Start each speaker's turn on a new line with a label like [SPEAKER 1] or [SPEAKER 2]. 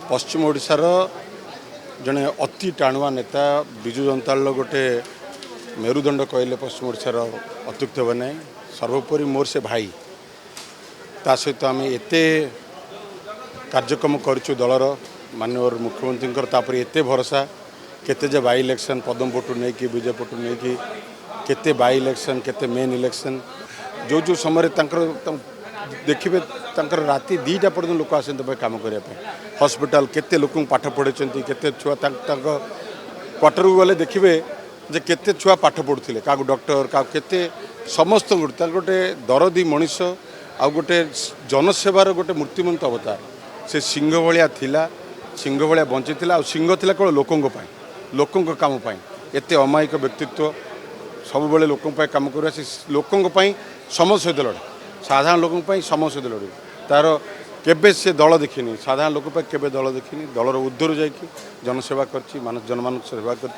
[SPEAKER 1] पश्चिम ओडिशार जड़े अति टाणुआ नेता विजु जनता दल गोटे मेरुदंड कहले पश्चिम ओडिशार अत्युक्त हे ना। सर्वोपरि मोर से भाई ता सहित आम एत कार्यक्रम करूँ दलर माननीय मुख्यमंत्री एत भरोसा केते बाई इलेक्शन पदम पटू नहीं कि विजय पटू नहीं कि केते बाई इलेक्शन केते मेन इलेक्शन जो जो समय देखिए राति 2टा पर्यटन लोक आसते कम करने हॉस्पिटल केते लोक पाठ पढ़े केते छुआ क्वार्टर को गले देखिए जे केते छुआ पाठ पढ़ुले क्या डॉक्टर क्या केते समस्त गोटे दरदी मनीष आ गोटे जनसेवार गोटे मूर्तिमंत अवतार से सिंह भाया थिला सिंह भाया बंची आ सिंह थिला केवल लोकों काम एत अमायिक व्यक्तित्व सब बेले लोकों काम कर लोकों समझ सहित लड़े साधारण लोकों समझ सहित लड़े तार केबे से दल देखनी साधारण लोक केबे दल देखनी दलर ऊर्ध्वर जाकि जनसेवा कर जनमान सेवा कर